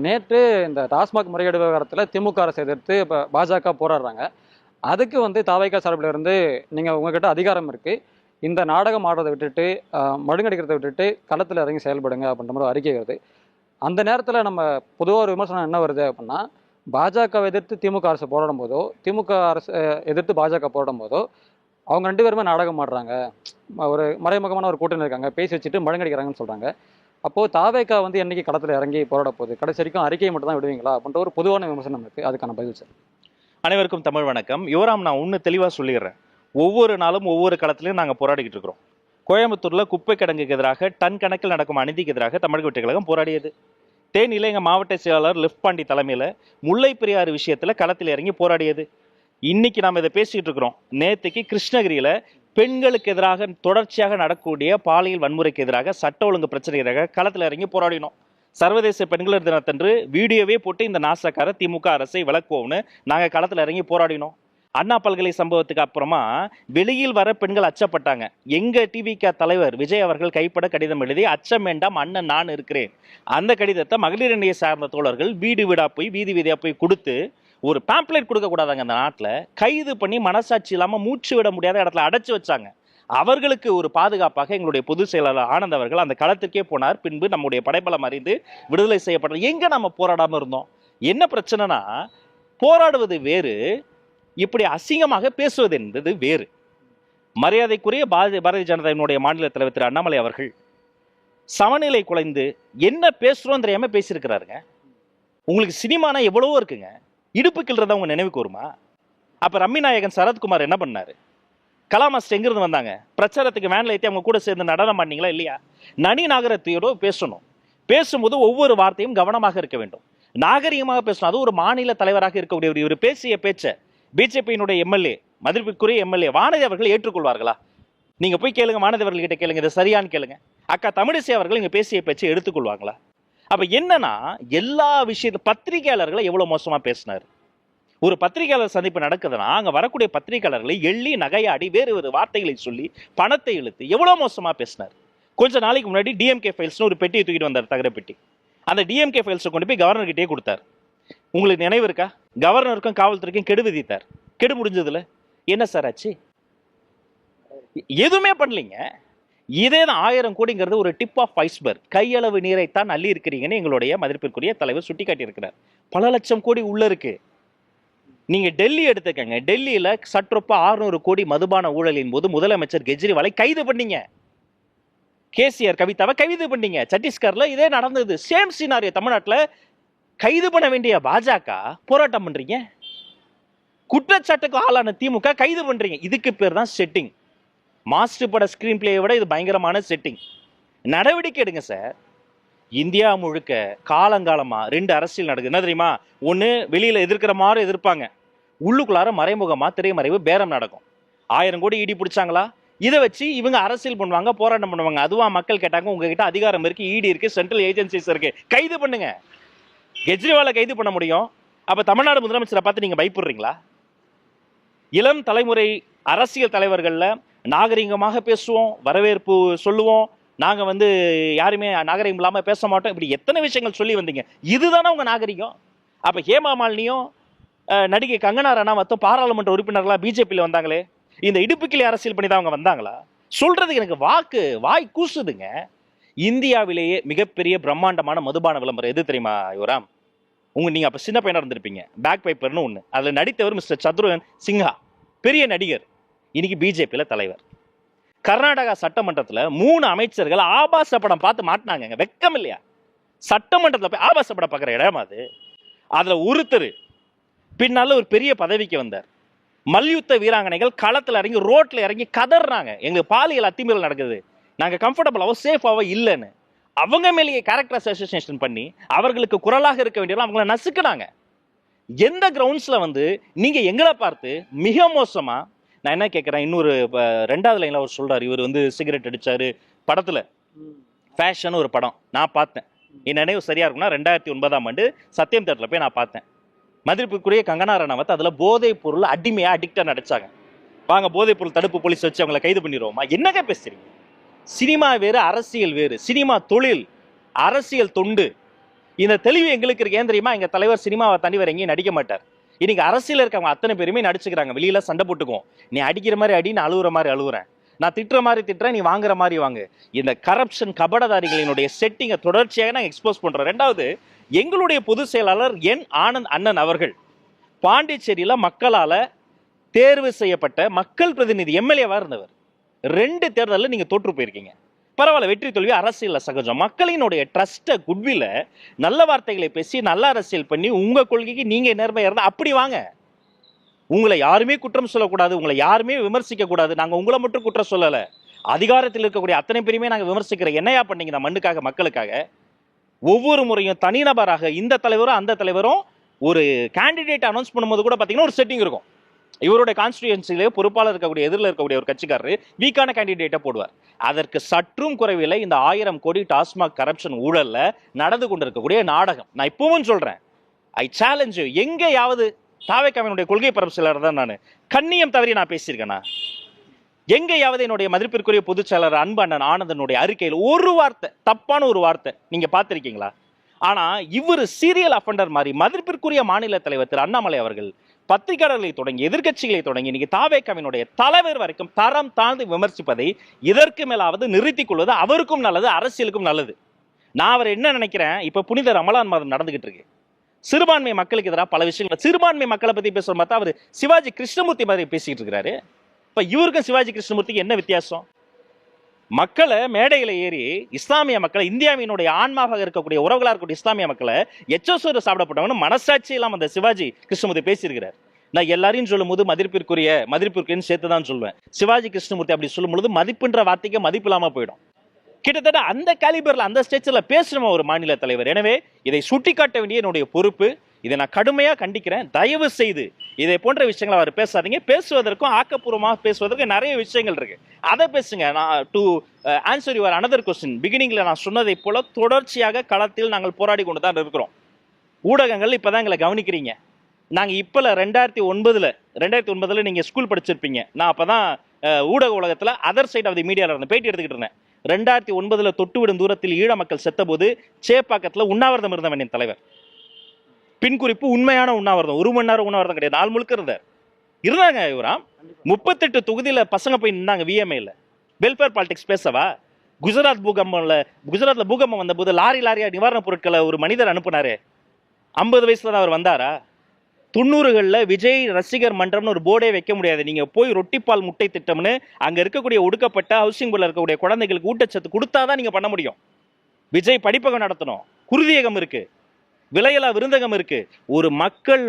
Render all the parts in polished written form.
நேற்று இந்த டாஸ்மாக் முறைகேடு விவகாரத்தில் திமுக அரசை எதிர்த்து இப்போ பாஜக போராடுறாங்க. அதுக்கு தாவேகா சார்பில் இருந்து நீங்கள் உங்ககிட்ட அதிகாரம் இருக்குது, இந்த நாடகம் ஆடுறதை விட்டுட்டு மடுங்கடிக்கிறதை விட்டுட்டு களத்தில் இறங்கி செயல்படுங்க அப்படின்ற மாதிரி அறிக்கை வருது. அந்த நேரத்தில் நம்ம பொதுவாக ஒரு விமர்சனம் என்ன வருது அப்படின்னா, பாஜகவை எதிர்த்து திமுக அரசு போராடும் போதோ திமுக அரசு எதிர்த்து பாஜக போராடும் போதோ அவங்க 2 பேருமே நாடகம் ஆடுறாங்க, ஒரு மறைமுகமான ஒரு கூட்டணி இருக்காங்க, பேசி வச்சுட்டு மழுங்கடிக்கிறாங்கன்னு சொல்கிறாங்க. அப்போது தாவேகா என்னைக்கு களத்தில் இறங்கி போராட போகுது, கடைசி வரைக்கும் அறிக்கையை மட்டும் தான் விடுவீங்களா அப்படின்ற ஒரு பொதுவான விமர்சனம் இருக்குது. அதுக்கான பதில் சார். அனைவருக்கும் தமிழ் வணக்கம். யுவராம், நான் ஒன்று தெளிவாக சொல்லிடுறேன். ஒவ்வொரு நாளும் ஒவ்வொரு களத்திலையும் நாங்கள் போராடிக்கிட்டு இருக்கிறோம். கோயம்புத்தூரில் குப்பை கிடங்குக்கு எதிராக டன் கணக்கில் நடக்கும் அநீதிக்கு எதிராக தமிழக வெற்றி கழகம் போராடியது. தேனியில் எங்கள் மாவட்ட செயலாளர் லிஃப்ட் பாண்டி தலைமையில் முல்லை பெரியாறு விஷயத்தில் களத்தில் இறங்கி போராடியது. இன்னைக்கு நாம் இதை பேசிகிட்டு இருக்கிறோம். நேற்றுக்கு கிருஷ்ணகிரியில் பெண்களுக்கு எதிராக தொடர்ச்சியாக நடக்கக்கூடிய பாலியல் வன்முறைக்கு எதிராக சட்ட ஒழுங்கு பிரச்சனைக்கு எதிராக களத்தில் இறங்கி போராடினோம். சர்வதேச பெண்கள் தினத்தன்று வீடியோவே போட்டு இந்த நாசக்கார திமுக அரசை விளக்குவோம்னு நாங்கள் களத்தில் இறங்கி போராடினோம். அண்ணா பல்கலை சம்பவத்துக்கு அப்புறமா வெளியில் வர பெண்கள் அச்சப்பட்டாங்க. எங்க டிவிக தலைவர் விஜய் அவர்கள் கைப்பட கடிதம் எழுதி, அச்சம் வேண்டாம் அண்ணன் நான் இருக்கிறேன். அந்த கடிதத்தை மகளிர் அணியை சார்ந்த தோழர்கள் வீடு வீடா போய் வீதி வீதியா போய் கொடுத்து ஒரு பேம்ப்ளேட் கொடுக்க கூடாதாங்க. அந்த நாட்டில் கைது பண்ணி மனசாட்சி இல்லாமல் மூச்சு விட முடியாத இடத்துல அடைச்சு வச்சாங்க. அவர்களுக்கு ஒரு பாதுகாப்பாக எங்களுடைய பொதுச் செயலாளர் ஆனந்த் அவர்கள் அந்த களத்துக்கே போனார். பின்பு நம்முடைய படைபலம் அறிந்து விடுதலை செய்யப்பட்டது. எங்க நம்ம போராடாம இருந்தோம்? என்ன பிரச்சனைனா, போராடுவது வேறு, இப்படி அசிங்கமாக பேசுவது என்பது வேறு. மரியாதைக்குரிய பாரதிய ஜனதாவினுடைய மாநில தலைவர் திரு அண்ணாமலை அவர்கள் சமநிலை குலைந்து என்ன பேசுறோம் தெரியாம பேசியிருக்கிறாருங்க. உங்களுக்கு சினிமானா எவ்வளவோ இருக்குங்க, இடுப்பு கிள்றத அவங்க நினைவுக்கு வருமா? அப்ப ரம்மி நாயகன் சரத்குமார் என்ன பண்ணாரு? கலாமாஸ்டர் எங்கிருந்து வந்தாங்க? பிரச்சாரத்துக்கு வேன்ல ஏற்றி அவங்க கூட சேர்ந்து நடனம் பண்ணீங்களா இல்லையா? நனி நாகரத்தையோட பேசணும். பேசும்போது ஒவ்வொரு வார்த்தையும் கவனமாக இருக்க வேண்டும், நாகரிகமாக பேசணும். அது ஒரு மாநில தலைவராக இருக்கக்கூடிய இவர் பேசிய பேச்ச பிஜேபியினுடைய எம்எல்ஏ, மதிப்பிற்குரிய எம்எல்ஏ வானதி அவர்கள் ஏற்றுக்கொள்வார்களா? நீங்க போய் கேளுங்க, வானதி அவர்கள்கிட்ட கேளுங்க, இது சரியான்னு கேளுங்க. அக்கா தமிழிசை அவர்கள் இங்க பேசிய பேச்சை எடுத்துக்கொள்வாங்களா? அப்ப என்னன்னா, எல்லா விஷயத்த பத்திரிகையாளர்களை எவ்வளவு மோசமா பேசினார். ஒரு பத்திரிகையாளர் சந்திப்பு நடக்குதுன்னா அங்க வரக்கூடிய பத்திரிகையாளர்களை எள்ளி நகையாடி வேறு வேறு வார்த்தைகளை சொல்லி பணத்தை இழுத்து எவ்வளவு மோசமா பேசினார். கொஞ்ச நாளைக்கு முன்னாடி டிஎம்கே ஃபைல்ஸ்னு ஒரு பெட்டியை தூக்கிட்டு வந்தார், தகர பெட்டி. அந்த டிஎம்கே ஃபைல்ஸை கொண்டு போய் கவர்னர்கிட்டே கொடுத்தார். உங்களுக்கு நினைவு இருக்கா? கவர்னருக்கும் காவல்துறைக்கும் கெடு விதித்தார். கெடு முடிஞ்சதுல என்ன சார் ஆச்சு? எதுவுமே பண்ணலீங்க. இதே தான் 1000 கோடிங்கிறது ஒரு டிப் ஆஃப் ஐஸ்பர்க், கையளவு நீரைத்தான் அள்ளி இருக்கிறீங்கன்னு எங்களுடைய மதிப்பிற்குரிய தலைவர் சுட்டிக்காட்டி இருக்கிறார். பல லட்சம் கோடி உள்ள இருக்கு. நீங்க டெல்லி எடுத்துக்கங்க. டெல்லியில சற்றொப்ப 600 கோடி மதுபான ஊழலின் போது முதலமைச்சர் கெஜ்ரிவாலை கைது பண்ணீங்க. கேசிஆர் கவிதாவை கைது பண்ணீங்க. சத்தீஸ்கர்ல இதே நடந்தது. Same scenario. தமிழ்நாட்டில் கைது பண்ண வேண்டிய பாஜக போராட்டம் பண்றீங்க. குற்றச்சாட்டுக்கு ஆளான திமுக கைது பண்றீங்க. இதுக்கு பேர் தான் செட்டிங். மாஸ்டர் பட ஸ்கிரீன் பிளேயை விட இது பயங்கரமான செட்டிங். நடவடிக்கை எடுங்க சார். இந்தியா முழுக்க காலங்காலமா 2 அரசியல் நடக்குது. என்ன தெரியுமா? ஒன்று வெளியில எதிர்க்கிற மாதிரி எதிர்ப்பாங்க, உள்ளுக்குள்ளார மறைமுகமா திரைமறைவு பேரம் நடக்கும். 1000 கோடி இடி பிடிச்சாங்களா, இதை வச்சு இவங்க அரசியல் பண்ணுவாங்க, போராட்டம் பண்ணுவாங்க. அதுவா மக்கள் கேட்டாங்க, உங்ககிட்ட அதிகாரம் இருக்கு, இடி இருக்கு, சென்ட்ரல் ஏஜென்சிஸ் இருக்கு, கைது பண்ணுங்க. கெஜ்ரிவாலை கைது பண்ண முடியும். அப்ப தமிழ்நாடு முதலமைச்சரை பார்த்து நீங்க பயப்படுறீங்களா? இளம் தலைமுறை அரசியல் தலைவர்கள்ல நாகரிகமாக பேசுவோம், வரவேற்பு சொல்லுவோம், நாங்க யாருமே நாகரிகம் இல்லாம பேச மாட்டோம், இப்படி எத்தனை விஷயங்கள் சொல்லி வந்தீங்க. இதுதானே உங்க நாகரிகம். அப்ப ஹேமா மாலினியும் நடிகை கங்கனா ரனாவத்தும் பாராளுமன்ற உறுப்பினர்களா பிஜேபியில வந்தாங்களே, இந்த இடுப்புக்கிளி அரசியல் பண்ணி தான் அவங்க வந்தாங்களா? சொல்றதுக்கு எனக்கு வாய் கூசுதுங்க. இந்தியாவிலேயே மிகப்பெரிய பிரம்மாண்டமான மதுபான விளம்பரம் எது தெரியுமா யுவராம்? நீங்க அப்ப சின்ன பையனா இருந்திருப்பீங்க. பேக் பைப்பர்னு ஒண்ணு, அதுல நடித்தவர் மிஸ்டர் சத்ருகன் சின்ஹா, பெரிய நடிகர், இன்னைக்கு பிஜேபியில தலைவர். கர்நாடகா சட்டமன்றத்துல 3 அமைச்சர்கள் ஆபாச படம் பார்த்து மாட்டினாங்க. வெக்கம் இல்லையா? சட்டமன்றத்துல போய் ஆபாச படம் பார்க்குற இடம் அது. அதுல ஒருத்தர் பின்னால ஒரு பெரிய பதவிக்கு வந்தார். மல்யுத்த வீராங்கனைகள் களத்துல இறங்கி ரோட்ல இறங்கி கதறாங்க, எங்களுக்கு பாலியல் அத்துமீறல் நடக்குது, நாங்க கம்ஃபர்டபுளாவோ சேஃபாவோ இல்லைன்னு. அவங்க மேலேயே கேரக்டர் அசோசியேஷன் பண்ணி அவர்களுக்கு குரலாக இருக்க வேண்டிய அவங்கள நசுக்குனாங்க. எந்த கிரவுண்ட்ஸ்ல நீங்க எங்களை பார்த்து மிக மோசமா, நான் என்ன கேட்கிறேன், இன்னொரு 2வது லைன்ல அவர் சொல்றாரு, இவர் சிகரெட் அடிச்சாரு படத்துல, ஃபேஷன் ஒரு படம் நான் பார்த்தேன், என் நினைவு சரியா இருக்குன்னா 2009ஆம் ஆண்டு சத்தியம் தேட்டர்ல போய் நான் பார்த்தேன். மதிப்புக்குரிய கங்கனா ரனாவத் அதுல போதைப் பொருள் அடிமையா அடிக்டா நடிச்சாங்க. வாங்க போதைப் பொருள் தடுப்பு போலீஸ் வச்சு அவங்களை கைது பண்ணிடுவோமா? என்னங்க பேசுறீங்க? சினிமா வேறு, அரசியல் வேறு. சினிமா தொழில், அரசியல் தொண்டு. இந்த தெளிவு எங்களுக்கு இருக்கு. ஏன் தெரியுமா? எங்க தலைவர் சினிமாவை தாண்டி வேற எங்கேயும் நடிக்க மாட்டார். இன்னைக்கு அரசியல் இருக்கவங்க அத்தனை பேருமே நடிச்சுக்கிறாங்க. வெளியில சண்டை போட்டுக்குவோம். நீ அடிக்கிற மாதிரி அடி, நான் அழுகுற மாதிரி அழுகுறேன், நான் திட்டுற மாதிரி திட்டுறேன், நீ வாங்குற மாதிரி வாங்கு. இந்த கரப்ஷன் கபடதாரிகளினுடைய செட்டிங்கை தொடர்ச்சியாக நாங்கள் எக்ஸ்போஸ் பண்றோம். ரெண்டாவது, எங்களுடைய பொதுச் செயலாளர் என் ஆனந்த் அண்ணன் அவர்கள் பாண்டிச்சேரியில மக்களால தேர்வு செய்யப்பட்ட மக்கள் பிரதிநிதி எம்எல்ஏவா இருந்தவர். 2 தேர்தலில் நீங்க தோற்று போயிருக்கீங்க. பரவாயில்ல, வெற்றி தோல்வி அரசியல்ல சகஜம். மக்களினுடைய ட்ரஸ்ட குட்வில்ல நல்ல வார்த்தைகளை பேசி நல்ல அரசியல் பண்ணி உங்க கொள்கைக்கு நீங்க நேர்மையா இருந்தா அப்படி வாங்க. உங்களை யாருமே குற்றம் சொல்லக்கூடாது, உங்களை யாருமே விமர்சிக்க கூடாது. நாங்க உங்களை மட்டும் குற்றம் சொல்லல, அதிகாரத்தில் இருக்கக்கூடிய அத்தனை பேருமே நாங்க விமர்சிக்கிறோம். என்னையா பண்ணீங்க இந்த மண்ணுக்காக மக்களுக்காக? ஒவ்வொரு முறையும் தனிநபராக இந்த தலைவரும் அந்த தலைவரும் ஒரு கேண்டிடேட் அனௌன்ஸ் பண்ணும்போது கூட பாத்தீங்கன்னா ஒரு செட்டிங் இருக்கும். இவருடைய கான்ஸ்டிடியூன்சிலே பொறுப்பாளர் இருக்கக்கூடிய எதிரில் இருக்கக்கூடிய ஒரு கட்சிக்காரர் வீக்கான கேண்டிடேட்டை போடுவார். அதற்கு சற்றும் குறைவில்லை இந்த 1000 கோடி டாஸ்மாக் கரப்ஷன் ஊழல்ல நடந்து கொண்டிருக்கக்கூடிய நாடகம். நான் இப்பவும் சொல்றேன், ஐ சேலஞ்ச். எங்கேயாவது தாவேக்காவினுடைய கொள்கை பரப்பு செயலர் தான் நான் கண்ணியம் தவறி நான் பேசியிருக்கேனா? எங்கேயாவது என்னுடைய மதிப்பிற்குரிய பொதுச் செயலர் அன்பு அண்ணன் ஆனந்தனுடைய அறிக்கையில் ஒரு வார்த்தை, தப்பான ஒரு வார்த்தை நீங்க பார்த்திருக்கீங்களா? ஆனா இவர் சீரியல் அஃபண்டர் மாதிரி மதிப்பிற்குரிய மாநில தலைவர் திரு அண்ணாமலை அவர்கள் பத்திரிகையாளர்களை தொடங்கி எதிர்க்கட்சிகளை தொடங்கி இன்னைக்கு தாவேக்காவினுடைய தலைவர் வரைக்கும் தரம் தாழ்ந்து விமர்சிப்பதை இதற்கு மேலாவது நிறுத்திக் கொள்வது அவருக்கும் நல்லது, அரசியலுக்கும் நல்லது. நான் அவர் என்ன நினைக்கிறேன், இப்ப புனித ரமலான் மாதம் நடந்துகிட்டு இருக்கு. சிறுபான்மை மக்களுக்கு எதிராக பல விஷயங்கள், சிறுபான்மை மக்களை பத்தி பேசுற பார்த்தா அவர் சிவாஜி கிருஷ்ணமூர்த்தி மாதிரி பேசிக்கிட்டு இருக்கிறாரு. இப்ப இவருக்கும் சிவாஜி கிருஷ்ணமூர்த்திக்கு என்ன வித்தியாசம்? மக்களை மேடைகளை ஏறி இஸ்லாமிய மக்களை, இந்தியாவினுடைய ஆன்மாவாக இருக்கக்கூடிய உறவுகளா இருக்கக்கூடிய இஸ்லாமிய மக்களை எச்சோசோறு சாப்பிடப்பட்டவங்க மனசாட்சி இல்லாம அந்த சிவாஜி கிருஷ்ணமூர்த்தி பேசியிருக்கிறார். நான் எல்லாரையும் சொல்லும் போது மதிப்பிற்குரியன்னு சேர்த்து தான் சொல்லுவேன். சிவாஜி கிருஷ்ணமூர்த்தி அப்படி சொல்லும் பொழுது மதிப்புன்ற வார்த்தைக்கு மதிப்பு இல்லாம போயிடும். கிட்டத்தட்ட அந்த காலிபர்ல அந்த ஸ்டேஜ்ல பேசுறோம் ஒரு மாநில தலைவர். எனவே இதை சுட்டிக்காட்ட வேண்டிய என்னுடைய பொறுப்பு. இதை நான் கடுமையா கண்டிக்கிறேன். தயவு செய்து இதை போன்ற விஷயங்களை அவர் பேசாதீங்க. பேசுவதற்கும் ஆக்கப்பூர்வமாக பேசுவதற்கு நிறைய விஷயங்கள் இருக்கு, அதை பேசுங்க. நான் to answer your another question, பிகினிங்ல நான் சொன்னதை போல தொடர்ச்சியாக களத்தில் நாங்கள் போராடி கொண்டு தான் இருக்கிறோம். ஊடகங்கள் இப்பதான் எங்களை கவனிக்கிறீங்க. நாங்க இப்பல 2009 நீங்க ஸ்கூல் படிச்சிருப்பீங்க. நான் அப்பதான் ஊடக உலகத்துல அதர் சைட் ஆஃப் தி மீடியால இருந்த பேட்டி எடுத்துக்கிட்டு இருந்தேன். 2009 தொட்டுவிடும் தூரத்தில் ஈழ மக்கள் செத்த போது சேப்பாக்கத்துல உண்ணாவிரதம் இருந்தவன் என் தலைவர். பின் குறிப்பு, உண்மையான உண்ணாவிரதம், 1 மணி நேரம் உண்ணாவிரதம் கிடையாது, நாள் முழுக்க இருந்தாங்க. இவராம் 38 தொகுதியில பசங்க போய் நின்னாங்க விஎம்ஏல. வெல்ஃபேர் பாலிடிக்ஸ் பேசவா? குஜராத்ல பூகம்பம் வந்த போது லாரியா நிவாரணப் பொருட்களை ஒரு மனிதர் அனுப்புனாரு. 50 வயசுல தான் அவர் வந்தாரா? 90களில் விஜய் ரசிகர் மன்றம்னு ஒரு போர்டே வைக்க முடியாது. நீங்க போய் ரொட்டிப்பால் முட்டை திட்டம்னு அங்க இருக்கக்கூடிய ஒடுக்கப்பட்ட ஹவுசிங் போர்டில் இருக்கக்கூடிய குழந்தைகளுக்கு ஊட்டச்சத்து கொடுத்தாதான் நீங்க பண்ண முடியும். விஜய் படிப்பகம் நடத்தணும், குருதியகம் இருக்கு, விலையில்லா விருந்தகம் இருக்கு. ஒரு மக்கள்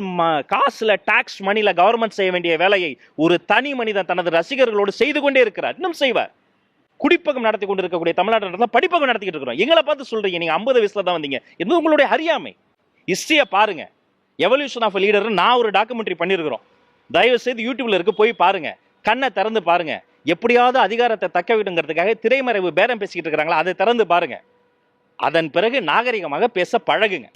காசுல டாக்ஸ் மணில கவர்மெண்ட் செய்ய வேண்டிய வேலையை ஒரு தனி மனிதன் தனது ரசிகர்களோடு செய்து கொண்டே இருக்கிறார், இன்னும் செய்வார். குடிப்பகம் நடத்தி கொண்டு இருக்கக்கூடிய தமிழ்நாட்டில் படிப்பகம் நடத்திக்கிட்டு இருக்கிறோம். எங்களை பார்த்து சொல்றீங்க நீங்க 50 வயசுல தான் வந்தீங்க என்பது உங்களுடைய அறியாமை. ஹிஸ்டரியை பாருங்க. எவல்யூஷன் ஆஃப் லீடர் நான் ஒரு டாக்குமெண்ட்ரி பண்ணியிருக்கிறோம். தயவு செய்து யூடியூப்ல இருக்கு, போய் பாருங்க, கண்ணை திறந்து பாருங்க. எப்படியாவது அதிகாரத்தை தக்க விடுங்கிறதுக்காக திரைமறைவு பேரம் பேசிக்கிட்டு இருக்கிறாங்களா, அதை திறந்து பாருங்க. அதன் பிறகு நாகரிகமாக பேச பழகுங்க.